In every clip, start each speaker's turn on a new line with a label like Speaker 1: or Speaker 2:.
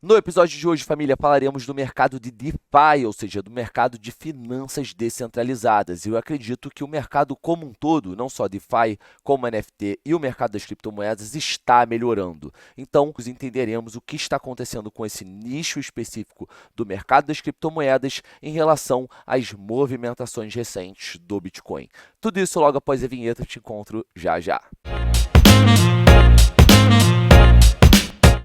Speaker 1: No episódio de hoje, família, falaremos do mercado de DeFi, ou seja, do mercado de finanças descentralizadas. Eu acredito que o mercado como um todo, não só DeFi, como NFT e o mercado das criptomoedas, está melhorando. Então, nós entenderemos o que está acontecendo com esse nicho específico do mercado das criptomoedas em relação às movimentações recentes do Bitcoin. Tudo isso logo após a vinheta, eu te encontro já já.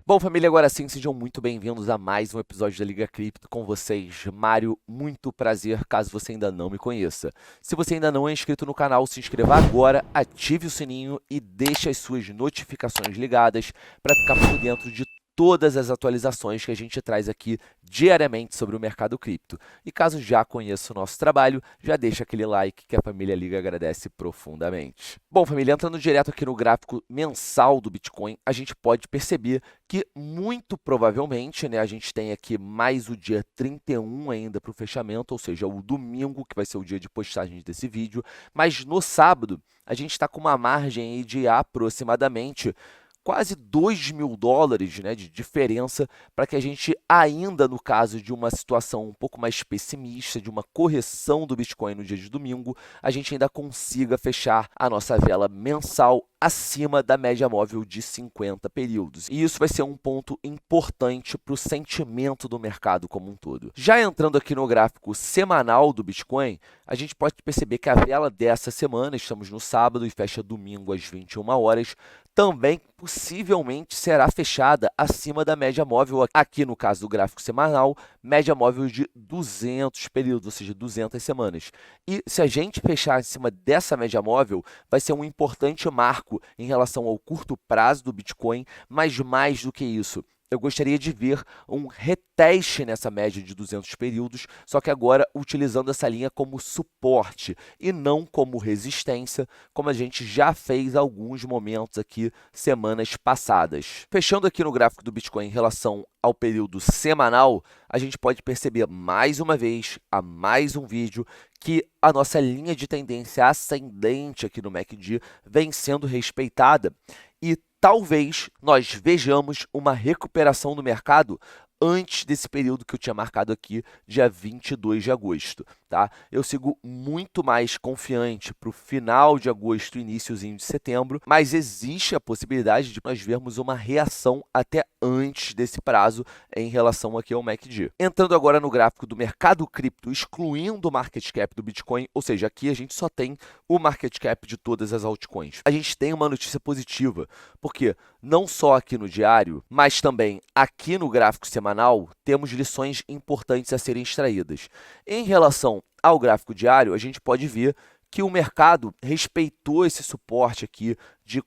Speaker 1: Bom, família, agora sim, sejam muito bem-vindos a mais um episódio da Liga Cripto com vocês. Mário, muito prazer, caso você ainda não me conheça. Se você ainda não é inscrito no canal, se inscreva agora, ative o sininho e deixe as suas notificações ligadas para ficar por dentro de todas as atualizações que a gente traz aqui diariamente sobre o mercado cripto. E caso já conheça o nosso trabalho, já deixa aquele like que a família Liga agradece profundamente. Bom, família, entrando direto aqui no gráfico mensal do Bitcoin, a gente pode perceber que muito provavelmente, a gente tem aqui mais o dia 31 ainda para o fechamento, ou seja, o domingo, que vai ser o dia de postagem desse vídeo, mas no sábado a gente está com uma margem aí de aproximadamente quase $2.000, de diferença para que a gente ainda, no caso de uma situação um pouco mais pessimista, de uma correção do Bitcoin no dia de domingo, a gente ainda consiga fechar a nossa vela mensal acima da média móvel de 50 períodos. E isso vai ser um ponto importante para o sentimento do mercado como um todo. Já entrando aqui no gráfico semanal do Bitcoin, a gente pode perceber que a vela dessa semana, estamos no sábado e fecha domingo às 21 horas, também possivelmente será fechada acima da média móvel, aqui no caso do gráfico semanal, média móvel de 200 períodos, ou seja, 200 semanas. E se a gente fechar acima dessa média móvel, vai ser um importante marco em relação ao curto prazo do Bitcoin, mas mais do que isso, eu gostaria de ver um reteste nessa média de 200 períodos, só que agora utilizando essa linha como suporte e não como resistência, como a gente já fez alguns momentos aqui semanas passadas. Fechando aqui no gráfico do Bitcoin em relação ao período semanal, a gente pode perceber mais uma vez, a mais um vídeo, que a nossa linha de tendência ascendente aqui no MACD vem sendo respeitada e talvez nós vejamos uma recuperação do mercado antes desse período que eu tinha marcado aqui, dia 22 de agosto. Tá? Eu sigo muito mais confiante para o final de agosto e iníciozinho de setembro, mas existe a possibilidade de nós vermos uma reação até antes desse prazo em relação aqui ao MACD. Entrando agora no gráfico do mercado cripto, excluindo o market cap do Bitcoin, ou seja, aqui a gente só tem o market cap de todas as altcoins. A gente tem uma notícia positiva, porque não só aqui no diário, mas também aqui no gráfico semanal, temos lições importantes a serem extraídas. Em relação ao gráfico diário, a gente pode ver que o mercado respeitou esse suporte aqui de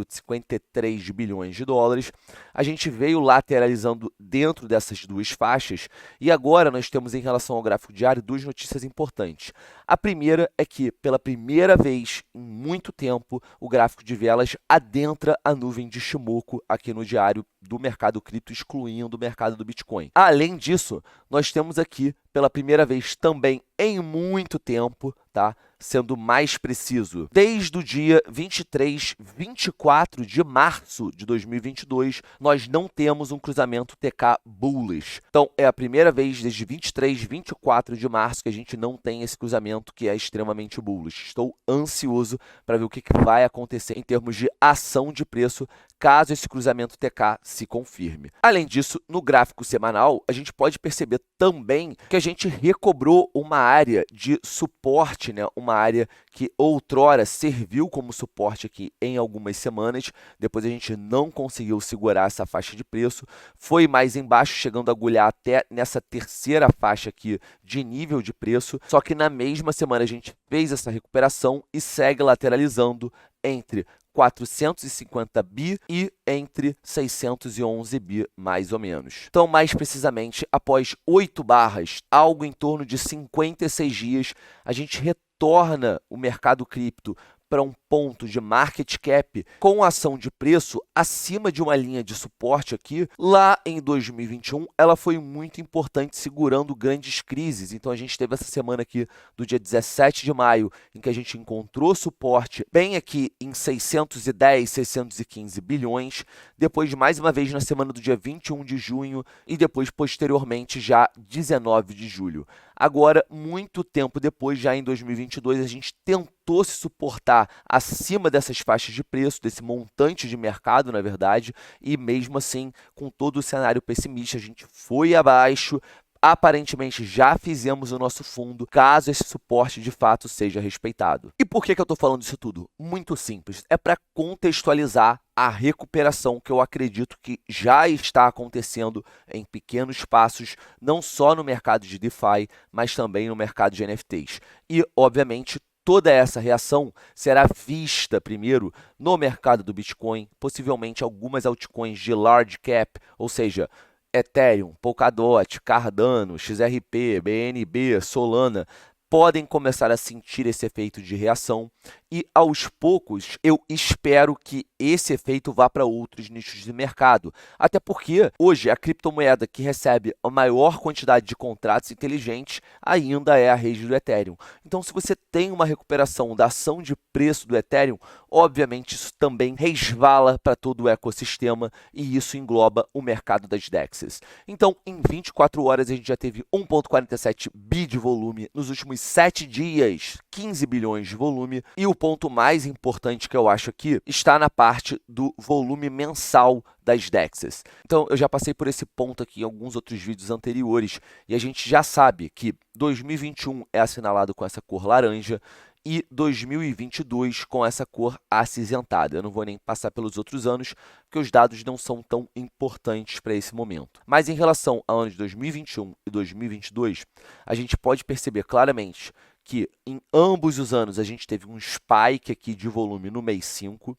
Speaker 1: 53 bilhões de dólares. A gente veio lateralizando dentro dessas duas faixas e agora nós temos em relação ao gráfico diário duas notícias importantes. A primeira é que, pela primeira vez em muito tempo, o gráfico de velas adentra a nuvem de Shimoku aqui no diário do mercado cripto, excluindo o mercado do Bitcoin. Além disso, nós temos aqui, pela primeira vez também em muito tempo, tá? Sendo mais preciso, desde o dia 24 de março de 2022, nós não temos um cruzamento TK bullish. Então, é a primeira vez desde 24 de março que a gente não tem esse cruzamento que é extremamente bullish. Estou ansioso para ver o que vai acontecer em termos de ação de preço, caso esse cruzamento TK se confirme. Além disso, no gráfico semanal, a gente pode perceber também que a gente recobrou uma área de suporte, uma área que outrora serviu como suporte aqui em algumas semanas, depois a gente não conseguiu segurar essa faixa de preço, foi mais embaixo, chegando a agulhar até nessa terceira faixa aqui de nível de preço, só que na mesma semana a gente fez essa recuperação e segue lateralizando entre 450 bi e entre 611 bi, mais ou menos. Então, mais precisamente, após 8 barras, algo em torno de 56 dias, a gente retorna o mercado cripto para um ponto de market cap com ação de preço acima de uma linha de suporte aqui, lá em 2021, ela foi muito importante segurando grandes crises. Então a gente teve essa semana aqui do dia 17 de maio, em que a gente encontrou suporte bem aqui em 610, 615 bilhões, depois mais uma vez na semana do dia 21 de junho e depois posteriormente já 19 de julho. Agora, muito tempo depois, já em 2022, a gente tentou se suportar acima dessas faixas de preço, desse montante de mercado, na verdade, e mesmo assim, com todo o cenário pessimista, a gente foi abaixo. Aparentemente já fizemos o nosso fundo, caso esse suporte de fato seja respeitado. E por que eu estou falando isso tudo? Muito simples, é para contextualizar a recuperação que eu acredito que já está acontecendo em pequenos passos, não só no mercado de DeFi, mas também no mercado de NFTs. E, obviamente, toda essa reação será vista primeiro no mercado do Bitcoin, possivelmente algumas altcoins de large cap, ou seja, Ethereum, Polkadot, Cardano, XRP, BNB, Solana, podem começar a sentir esse efeito de reação e, aos poucos, eu espero que esse efeito vá para outros nichos de mercado. Até porque, hoje, a criptomoeda que recebe a maior quantidade de contratos inteligentes ainda é a rede do Ethereum. Então, se você tem uma recuperação da ação de preço do Ethereum, obviamente isso também resvala para todo o ecossistema e isso engloba o mercado das DEXs. Então, em 24 horas, a gente já teve 1,47 bi de volume nos últimos 7 dias, 15 bilhões de volume. E o ponto mais importante que eu acho aqui está na parte do volume mensal das DEXs. Então, eu já passei por esse ponto aqui em alguns outros vídeos anteriores e a gente já sabe que 2021 é assinalado com essa cor laranja e 2022 com essa cor acinzentada. Eu não vou nem passar pelos outros anos, porque os dados não são tão importantes para esse momento. Mas em relação ao ano de 2021 e 2022, a gente pode perceber claramente que em ambos os anos a gente teve um spike aqui de volume no mês 5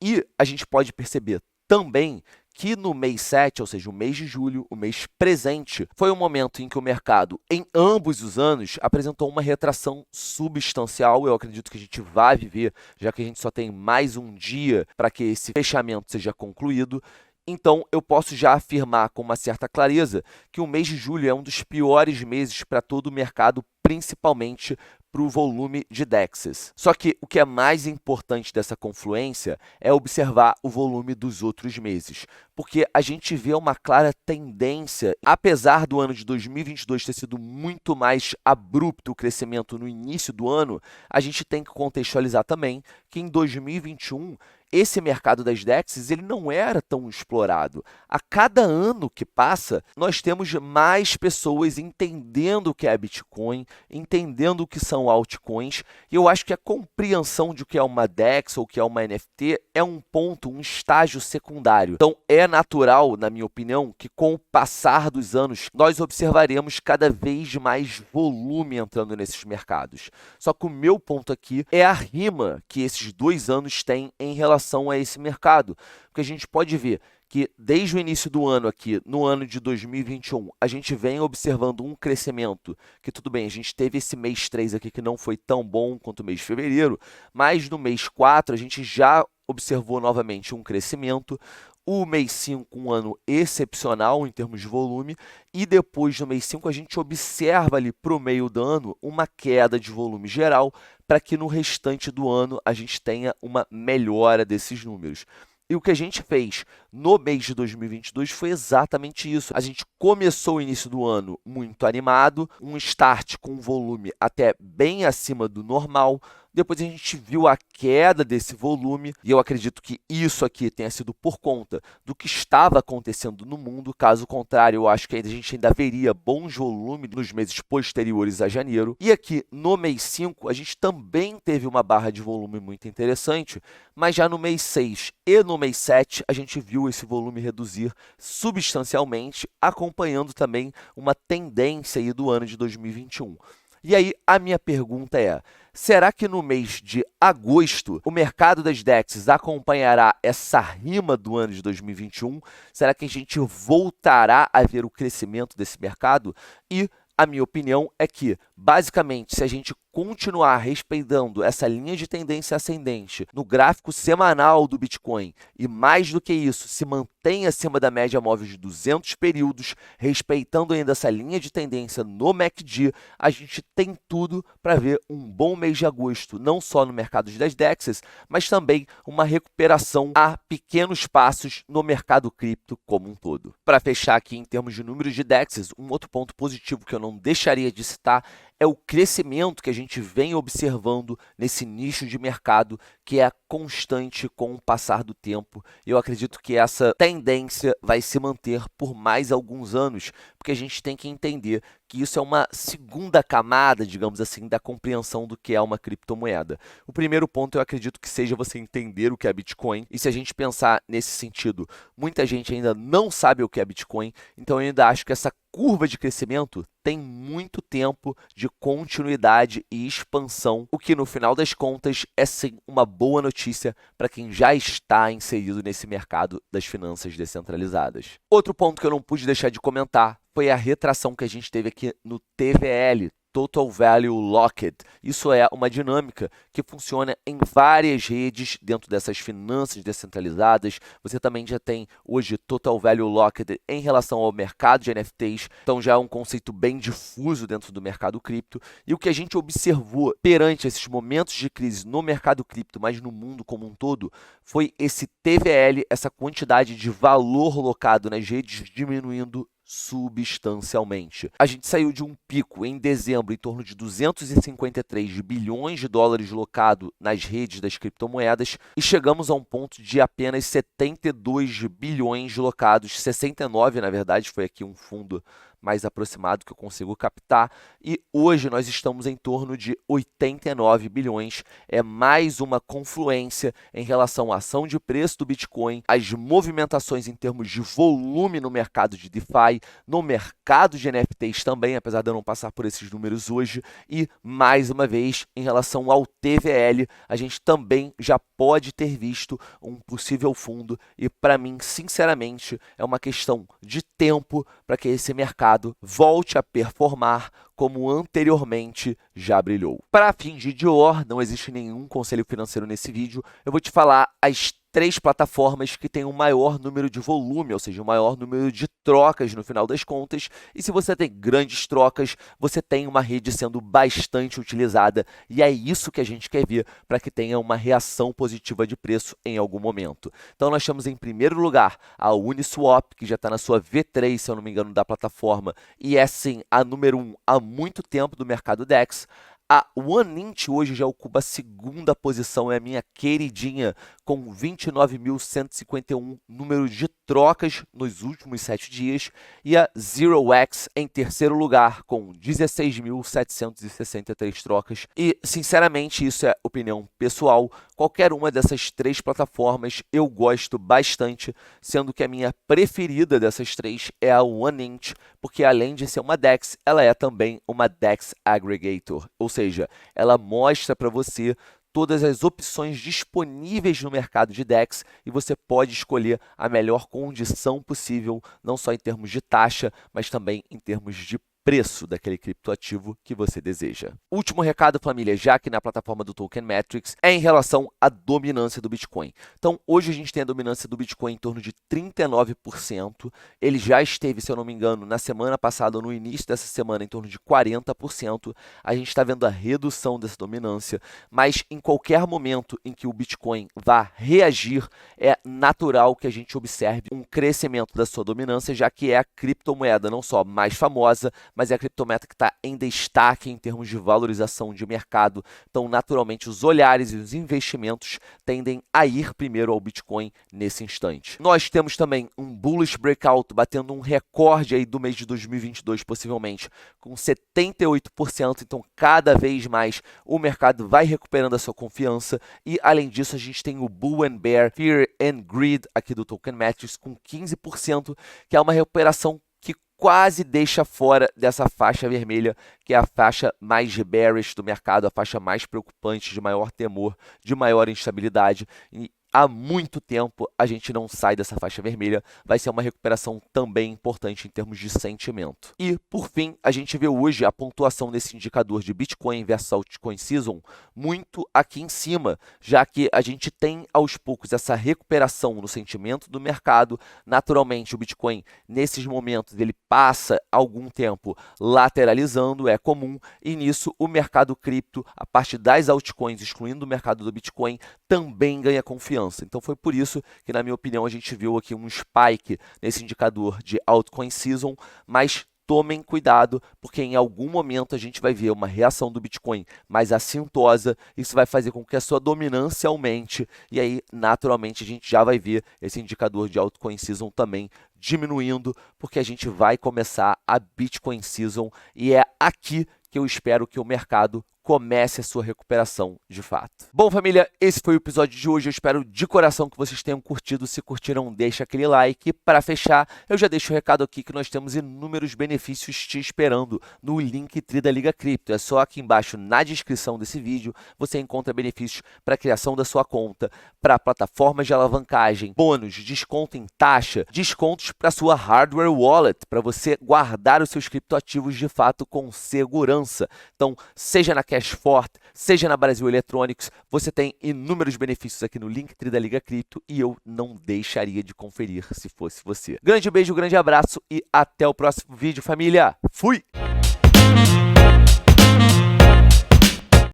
Speaker 1: e a gente pode perceber também que no mês 7, ou seja, o mês de julho, o mês presente, foi um momento em que o mercado, em ambos os anos, apresentou uma retração substancial. Eu acredito que a gente vai viver, já que a gente só tem mais um dia para que esse fechamento seja concluído. Então, eu posso já afirmar com uma certa clareza que o mês de julho é um dos piores meses para todo o mercado, principalmente para o volume de DEXs. Só que o que é mais importante dessa confluência é observar o volume dos outros meses, porque a gente vê uma clara tendência, apesar do ano de 2022 ter sido muito mais abrupto o crescimento no início do ano, a gente tem que contextualizar também que em 2021 esse mercado das DEXs ele não era tão explorado. A cada ano que passa, nós temos mais pessoas entendendo o que é Bitcoin, entendendo o que são altcoins, e eu acho que a compreensão de o que é uma DEX ou o que é uma NFT é um ponto, um estágio secundário. Então, é natural, na minha opinião, que com o passar dos anos, nós observaremos cada vez mais volume entrando nesses mercados. Só que o meu ponto aqui é a rima que esses 2 anos têm em relação a esse mercado, porque a gente pode ver que desde o início do ano aqui, no ano de 2021, a gente vem observando um crescimento, que tudo bem, a gente teve esse mês 3 aqui que não foi tão bom quanto o mês de fevereiro, mas no mês 4 a gente já observou novamente um crescimento, o mês 5 um ano excepcional em termos de volume, e depois no mês 5 a gente observa ali para o meio do ano uma queda de volume geral, para que no restante do ano a gente tenha uma melhora desses números. E o que a gente fez no mês de 2022 foi exatamente isso. A gente começou o início do ano muito animado, um start com um volume até bem acima do normal. Depois a gente viu a queda desse volume e eu acredito que isso aqui tenha sido por conta do que estava acontecendo no mundo. Caso contrário, eu acho que a gente ainda veria bons volumes nos meses posteriores a janeiro. E aqui no mês 5, a gente também teve uma barra de volume muito interessante, mas já no mês 6 e no mês 7, a gente viu esse volume reduzir substancialmente, acompanhando também uma tendência aí do ano de 2021. E aí, a minha pergunta é, será que no mês de agosto o mercado das DEXs acompanhará essa rima do ano de 2021? Será que a gente voltará a ver o crescimento desse mercado? E a minha opinião é que, basicamente, se a gente continuar respeitando essa linha de tendência ascendente no gráfico semanal do Bitcoin e, mais do que isso, se mantém acima da média móvel de 200 períodos, respeitando ainda essa linha de tendência no MACD, a gente tem tudo para ver um bom mês de agosto, não só no mercado das DEXs, mas também uma recuperação a pequenos passos no mercado cripto como um todo. Para fechar aqui em termos de números de DEXs, um outro ponto positivo que eu não deixaria de citar é o crescimento que a gente vem observando nesse nicho de mercado, que é constante com o passar do tempo. Eu acredito que essa tendência vai se manter por mais alguns anos, porque a gente tem que entender que isso é uma segunda camada, digamos assim, da compreensão do que é uma criptomoeda. O primeiro ponto eu acredito que seja você entender o que é Bitcoin, e se a gente pensar nesse sentido, muita gente ainda não sabe o que é Bitcoin, então eu ainda acho que essa curva de crescimento tem muito tempo de continuidade e expansão, o que no final das contas é sim uma boa notícia para quem já está inserido nesse mercado das finanças descentralizadas. Outro ponto que eu não pude deixar de comentar foi a retração que a gente teve aqui no TVL, Total Value Locked. Isso é uma dinâmica que funciona em várias redes dentro dessas finanças descentralizadas. Você também já tem hoje Total Value Locked em relação ao mercado de NFTs, então já é um conceito bem difuso dentro do mercado cripto. E o que a gente observou perante esses momentos de crise no mercado cripto, mas no mundo como um todo, foi esse TVL, essa quantidade de valor locado nas redes diminuindo substancialmente. A gente saiu de um pico em dezembro em torno de 253 bilhões de dólares locado nas redes das criptomoedas e chegamos a um ponto de apenas 72 bilhões locados, 69 na verdade, foi aqui um fundo mais aproximado que eu consigo captar, e hoje nós estamos em torno de 89 bilhões. É mais uma confluência em relação à ação de preço do Bitcoin, as movimentações em termos de volume no mercado de DeFi, no mercado de NFTs também, apesar de eu não passar por esses números hoje, e mais uma vez em relação ao TVL, a gente também já pode ter visto um possível fundo, e para mim, sinceramente, é uma questão de tempo para que esse mercado volte a performar como anteriormente já brilhou. Para fingir de or, não existe nenhum conselho financeiro nesse vídeo, eu vou te falar as 3 plataformas que têm o maior número de volume, ou seja, o maior número de trocas no final das contas, e se você tem grandes trocas, você tem uma rede sendo bastante utilizada, e é isso que a gente quer ver para que tenha uma reação positiva de preço em algum momento. Então nós temos em primeiro lugar a Uniswap, que já está na sua V3, se eu não me engano, da plataforma, e é sim a número 1 há muito tempo do mercado DEX. A OneInt hoje já ocupa a segunda posição, é a minha queridinha, com 29.151 número de trocas nos últimos 7 dias. E a ZeroX em terceiro lugar, com 16.763 trocas. E, sinceramente, isso é opinião pessoal. Qualquer uma dessas 3 plataformas eu gosto bastante, sendo que a minha preferida dessas 3 é a OneInt, porque além de ser uma DEX, ela é também uma DEX Aggregator, ou seja, ela mostra para você todas as opções disponíveis no mercado de DEX e você pode escolher a melhor condição possível, não só em termos de taxa, mas também em termos de preço daquele criptoativo que você deseja. Último recado, família, já aqui na plataforma do Token Metrics, é em relação à dominância do Bitcoin. Então, hoje a gente tem a dominância do Bitcoin em torno de 39%. Ele já esteve, se eu não me engano, na semana passada ou no início dessa semana em torno de 40%. A gente está vendo a redução dessa dominância, mas em qualquer momento em que o Bitcoin vá reagir, é natural que a gente observe um crescimento da sua dominância, já que é a criptomoeda não só mais famosa, mas é a criptomoeda que está em destaque em termos de valorização de mercado. Então, naturalmente, os olhares e os investimentos tendem a ir primeiro ao Bitcoin nesse instante. Nós temos também um bullish breakout, batendo um recorde aí do mês de 2022, possivelmente, com 78%. Então, cada vez mais o mercado vai recuperando a sua confiança. E, além disso, a gente tem o Bull and Bear, Fear and Greed aqui do Token Metrics, com 15%, que é uma recuperação que quase deixa fora dessa faixa vermelha, que é a faixa mais bearish do mercado, a faixa mais preocupante, de maior temor, de maior instabilidade. E há muito tempo a gente não sai dessa faixa vermelha, vai ser uma recuperação também importante em termos de sentimento. E, por fim, a gente vê hoje a pontuação desse indicador de Bitcoin versus Altcoin Season muito aqui em cima, já que a gente tem aos poucos essa recuperação no sentimento do mercado. Naturalmente, o Bitcoin, nesses momentos, ele passa algum tempo lateralizando, é comum, e nisso o mercado cripto, a parte das altcoins, excluindo o mercado do Bitcoin, também ganha confiança. Então foi por isso que, na minha opinião, a gente viu aqui um spike nesse indicador de Altcoin Season, mas tomem cuidado, porque em algum momento a gente vai ver uma reação do Bitcoin mais assintosa, isso vai fazer com que a sua dominância aumente, e aí, naturalmente, a gente já vai ver esse indicador de Altcoin Season também diminuindo, porque a gente vai começar a Bitcoin Season, e é aqui que eu espero que o mercado comece a sua recuperação de fato. Bom, família, esse foi o episódio de hoje. Eu espero de coração que vocês tenham curtido. Se curtiram, deixa aquele like. Para fechar, eu já deixo o recado aqui que nós temos inúmeros benefícios te esperando no Linktree da Liga Cripto. É só aqui embaixo na descrição desse vídeo você encontra benefícios para a criação da sua conta, para plataformas de alavancagem, bônus, desconto em taxa, descontos para sua hardware wallet, para você guardar os seus criptoativos de fato com segurança. Então, seja na Cashforte, seja na Brasil Eletrônicos, você tem inúmeros benefícios aqui no Linktree da Liga Cripto e eu não deixaria de conferir se fosse você. Grande beijo, grande abraço e até o próximo vídeo, família. Fui!